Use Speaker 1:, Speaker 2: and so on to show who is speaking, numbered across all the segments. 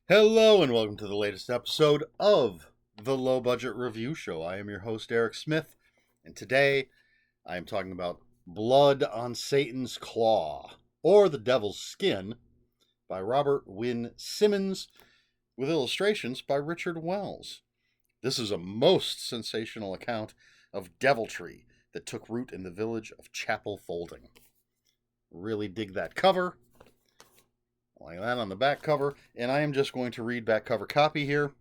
Speaker 1: Hello and welcome to the latest episode of the Low Budget Review Show. I am your host, Eric Smith, and today I am talking about Blood on Satan's Claw, or The Devil's Skin, by Robert Wynne-Simmons, with illustrations by Richard Wells. This is a most sensational account of deviltry that took root in the village of Chapel Folding. Really dig that cover. Like that on the back cover, and I am just going to read back cover copy here.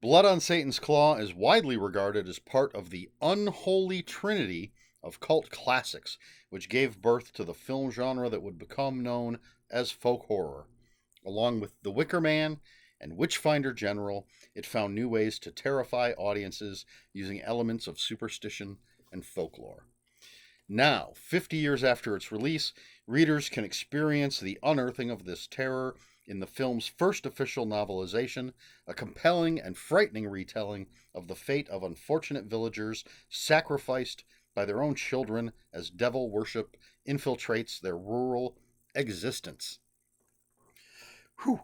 Speaker 1: Blood on Satan's Claw is widely regarded as part of the unholy trinity of cult classics, which gave birth to the film genre that would become known as folk horror. Along with The Wicker Man and Witchfinder General, it found new ways to terrify audiences using elements of superstition and folklore. Now, 50 years after its release, readers can experience the unearthing of this terror in the film's first official novelization, a compelling and frightening retelling of the fate of unfortunate villagers sacrificed by their own children as devil worship infiltrates their rural existence. Whew.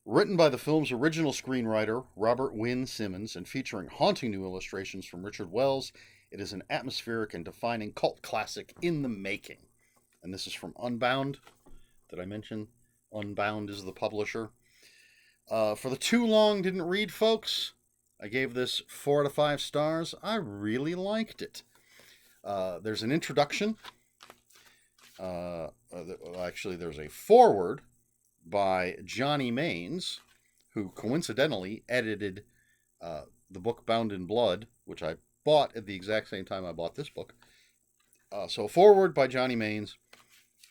Speaker 1: Written by the film's original screenwriter, Robert Wynne-Simmons, and featuring haunting new illustrations from Richard Wells, it is an atmospheric and defining cult classic in the making. And this is from Unbound. Did I mention Unbound is the publisher? For the too long didn't read folks, I gave this 4 out of 5 stars. I really liked it. There's an introduction. Actually, there's a foreword by Johnny Maines, who coincidentally edited the book Bound in Blood, which I bought at the exact same time I bought this book. So a foreword by Johnny Maines,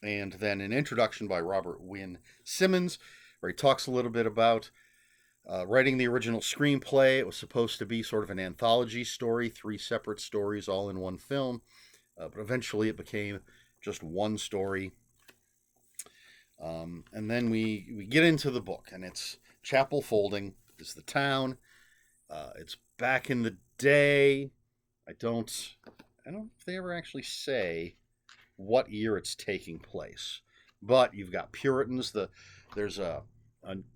Speaker 1: and then an introduction by Robert Wynne-Simmons, where he talks a little bit about writing the original screenplay. It was supposed to be sort of an anthology story, 3 separate stories all in one film, but eventually it became just one story. And then we get into the book, and it's Chapel Folding is the town. It's back in the day. I don't know if they ever actually say what year it's taking place. But you've got Puritans. There's a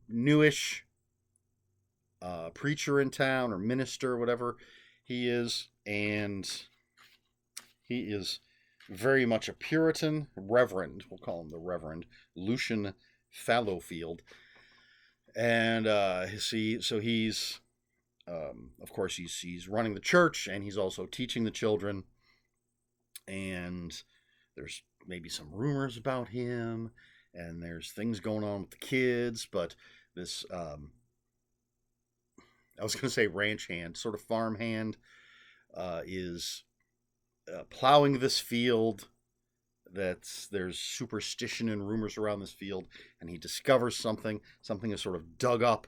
Speaker 1: newish preacher in town, or minister, whatever he is, and he is very much a Puritan. Reverend, we'll call him the Reverend, Lucian Fallowfield. And he's of course, he's running the church, and he's also teaching the children. And there's maybe some rumors about him, and there's things going on with the kids. But this, I was going to say ranch hand, sort of farm hand, is plowing this field. There's superstition and rumors around this field, and he discovers something is sort of dug up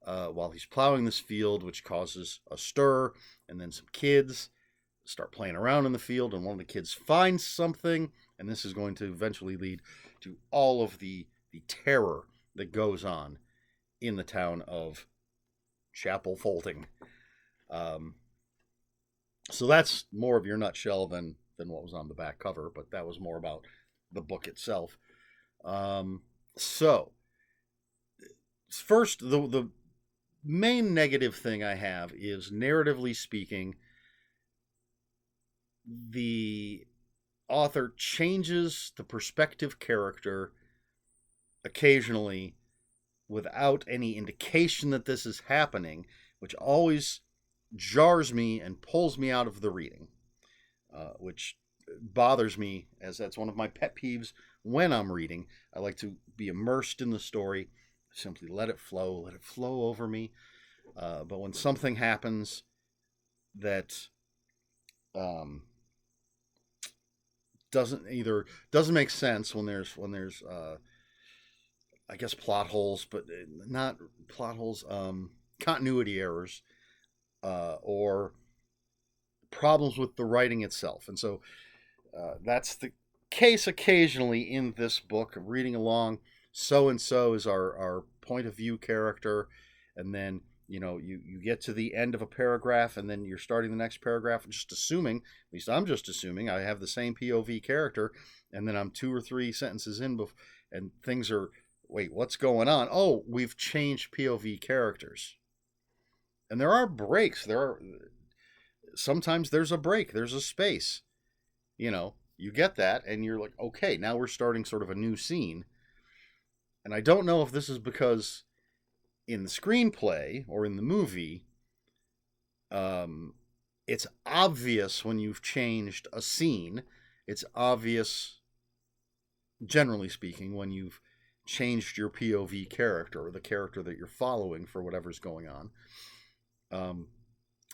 Speaker 1: while he's plowing this field, which causes a stir, and then some kids start playing around in the field, and one of the kids finds something, and this is going to eventually lead to all of the terror that goes on in the town of Chapel Folding. So that's more of your nutshell than what was on the back cover, but that was more about the book itself. So first, the main negative thing I have is, narratively speaking, the author changes the perspective character occasionally without any indication that this is happening, which always jars me and pulls me out of the reading, which bothers me, as that's one of my pet peeves when I'm reading. I like to be immersed in the story, simply let it flow over me. But when something happens that doesn't make sense, when there's I guess plot holes, but not plot holes, continuity errors, or problems with the writing itself. And so that's the case occasionally in this book. I'm reading along, so and so is our point of view character, and then you get to the end of a paragraph, and then you're starting the next paragraph, just assuming, at least I'm just assuming, I have the same POV character, and then I'm 2 or 3 sentences in, and things are wait, what's going on? Oh, we've changed POV characters. And there are breaks. Sometimes there's a break, there's a space. You get that, and you're like, okay, now we're starting sort of a new scene. And I don't know if this is because in the screenplay or in the movie, um, it's obvious when you've changed a scene. It's obvious, generally speaking, when you've changed your POV character or the character that you're following for whatever's going on.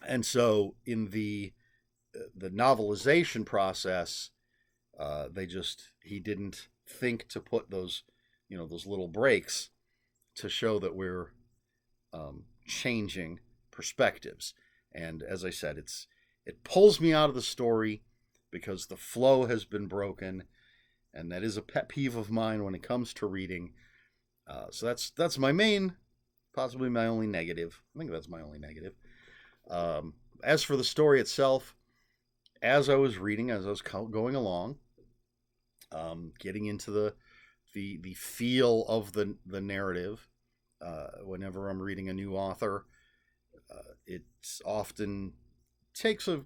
Speaker 1: And so in the novelization process, he didn't think to put those little breaks to show that we're changing perspectives. And as I said, it pulls me out of the story because the flow has been broken, and that is a pet peeve of mine when it comes to reading. So that's my main, possibly my only negative. I think that's my only negative. As for the story itself, as I was reading, as I was going along, getting into the feel of the narrative, whenever I'm reading a new author, it often takes a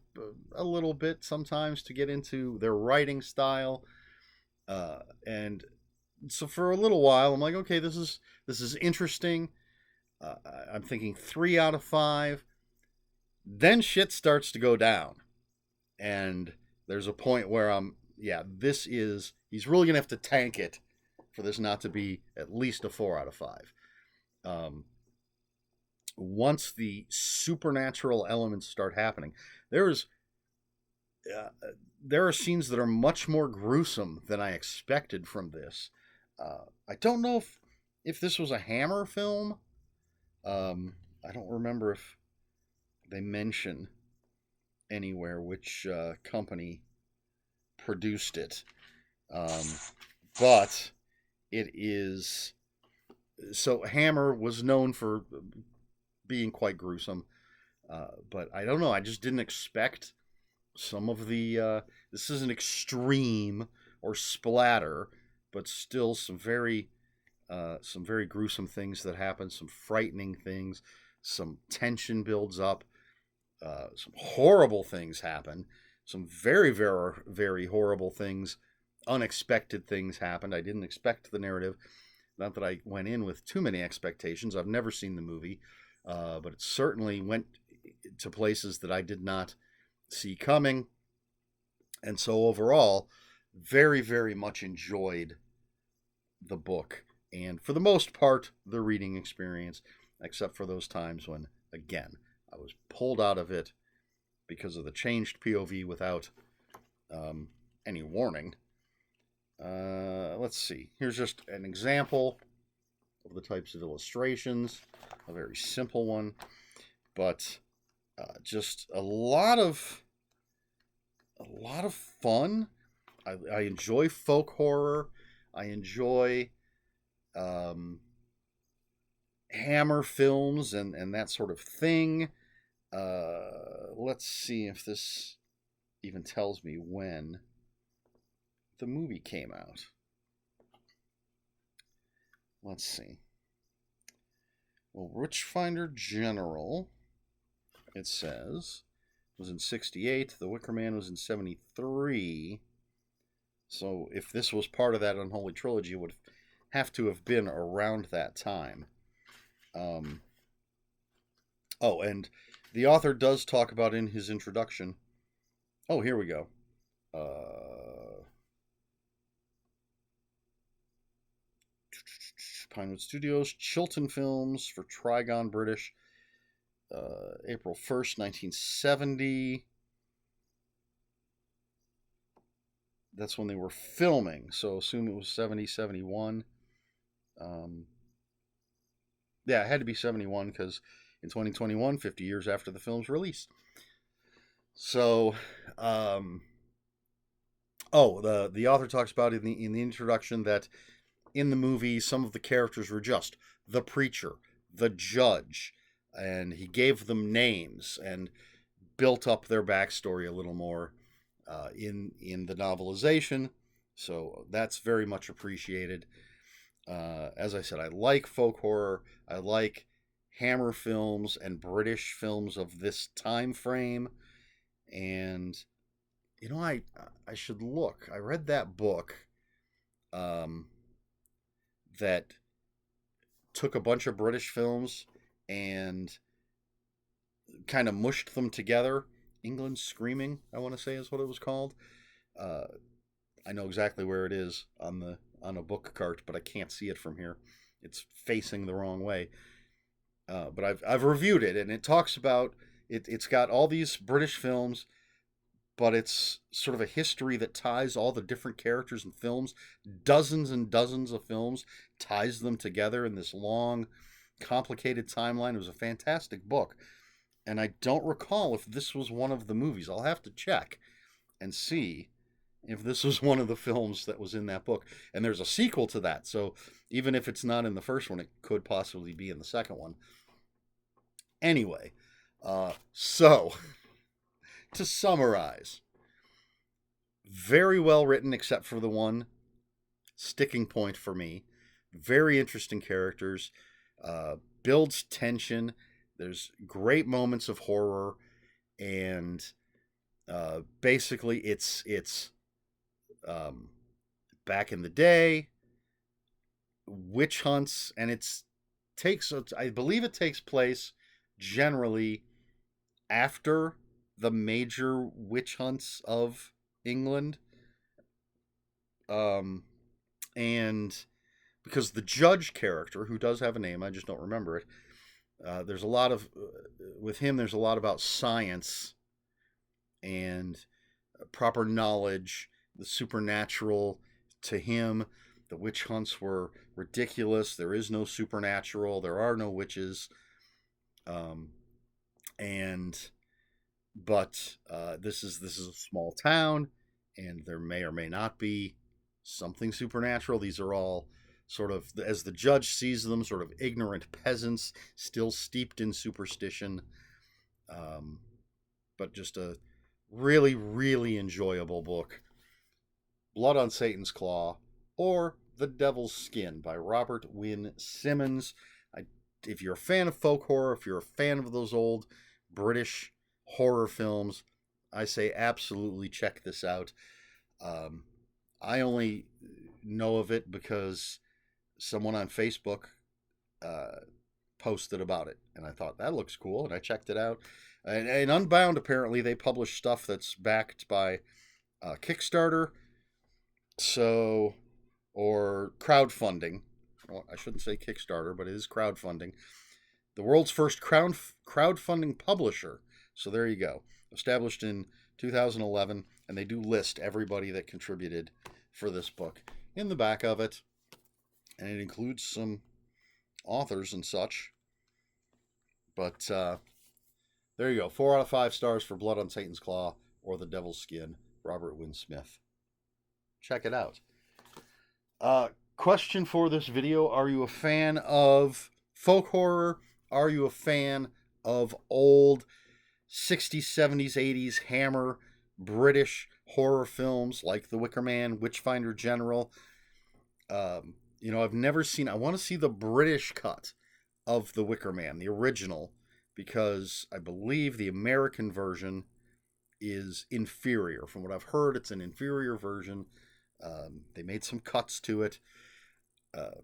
Speaker 1: little bit sometimes to get into their writing style, and so for a little while I'm like, okay, this is interesting. I'm thinking 3 out of 5. Then shit starts to go down, and there's a point where he's really gonna have to tank it for this not to be at least a 4 out of 5. Once the supernatural elements start happening, there are scenes that are much more gruesome than I expected from this. I don't know if this was a Hammer film. I don't remember if they mention anywhere which company produced it. But it is... So Hammer was known for being quite gruesome. But I don't know, I just didn't expect some of the... this isn't extreme or splatter, but still some very gruesome things that happen, some frightening things, some tension builds up, some horrible things happen, some very, very, very horrible things, unexpected things happened. I didn't expect the narrative. Not that I went in with too many expectations. I've never seen the movie, but it certainly went to places that I did not see coming. And so overall, very, very much enjoyed the book. And for the most part, the reading experience, except for those times when, again, I was pulled out of it because of the changed POV without any warning. Let's see. Here's just an example of the types of illustrations. A very simple one, but just a lot of fun. I enjoy folk horror. I enjoy Hammer films and that sort of thing. Let's see if this even tells me when the movie came out. Let's see. Well, Witchfinder General, it says, was in 68. The Wicker Man was in 73. So if this was part of that Unholy Trilogy, it would have to have been around that time. And the author does talk about in his introduction. Oh, here we go. Pinewood Studios, Chilton Films for Trigon British, April 1st, 1970. That's when they were filming, so assume it was 70, 71. Yeah, it had to be 71 because in 2021, 50 years after the film's release. So, the author talks about in the introduction that in the movie, some of the characters were just the preacher, the judge, and he gave them names and built up their backstory a little more in the novelization. So that's very much appreciated. As I said, I like folk horror. I like Hammer films and British films of this time frame. And I should look. I read that book um, that took a bunch of British films and kind of mushed them together. England Screaming, I want to say, is what it was called. Uh, I know exactly where it is on a book cart, but I can't see it from here. It's facing the wrong way. But I've reviewed it, and it talks about it. It's got all these British films, but it's sort of a history that ties all the different characters and films, dozens and dozens of films, ties them together in this long, complicated timeline. It was a fantastic book, and I don't recall if this was one of the movies. I'll have to check and see if this was one of the films that was in that book. And there's a sequel to that, so even if it's not in the first one, it could possibly be in the second one. Anyway, so to summarize, very well written, except for the one sticking point for me. Very interesting characters, builds tension. There's great moments of horror, and basically, it's back in the day, witch hunts, and I believe it takes place generally after the major witch hunts of England. And because the judge character, who does have a name, I just don't remember it, there's a lot of, with him, there's a lot about science and proper knowledge, the supernatural. To him, the witch hunts were ridiculous. There is no supernatural. There are no witches. This is a small town, and there may or may not be something supernatural. These are all sort of, as the judge sees them, sort of ignorant peasants still steeped in superstition. But just a really, really enjoyable book. Blood on Satan's Claw, or The Devil's Skin by Robert Wynne-Simmons. If you're a fan of folk horror, if you're a fan of those old British horror films, I say absolutely check this out. I only know of it because someone on Facebook posted about it, and I thought that looks cool, and I checked it out. And Unbound, apparently, they publish stuff that's backed by Kickstarter, or crowdfunding. Well, I shouldn't say Kickstarter, but it is crowdfunding. The world's first crowdfunding publisher. So there you go. Established in 2011, and they do list everybody that contributed for this book in the back of it. And it includes some authors and such. But there you go. 4 out of 5 stars for Blood on Satan's Claw or The Devil's Skin, Robert Wynne-Smith. Check it out. Question for this video: are you a fan of folk horror? Are you a fan of old 60s, 70s, 80s Hammer British horror films like The Wicker Man, Witchfinder General? I've never seen. I want to see the British cut of The Wicker Man, the original, because I believe the American version is inferior. From what I've heard, it's an inferior version. They made some cuts to it.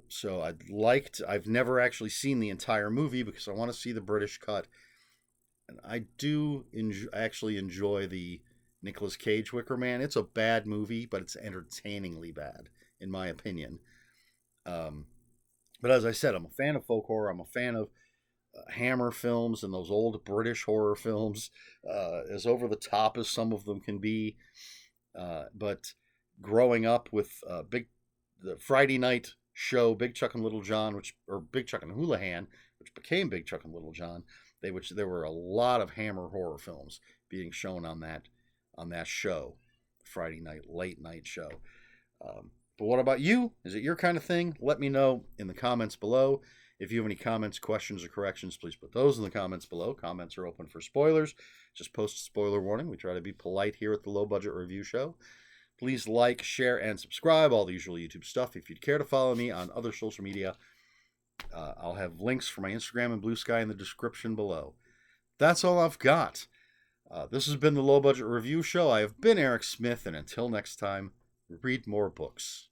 Speaker 1: So I've never actually seen the entire movie because I want to see the British cut. And I do actually enjoy the Nicolas Cage Wicker Man. It's a bad movie, but it's entertainingly bad, in my opinion. But as I said, I'm a fan of folk horror. I'm a fan of Hammer films and those old British horror films, as over the top as some of them can be. But growing up with the Friday night show Big Chuck and Little John, or Big Chuck and Houlihan, which became Big Chuck and Little John, there were a lot of Hammer horror films being shown on that show, Friday night late night show. But what about you? Is it your kind of thing? Let me know in the comments below. If you have any comments, questions, or corrections, please put those in the comments below. Comments are open for spoilers. Just post a spoiler warning. We try to be polite here at the Low Budget Review Show. Please like, share, and subscribe, all the usual YouTube stuff. If you'd care to follow me on other social media, I'll have links for my Instagram and Blue Sky in the description below. That's all I've got. This has been the Low Budget Review Show. I have been Eric Smith, and until next time, read more books.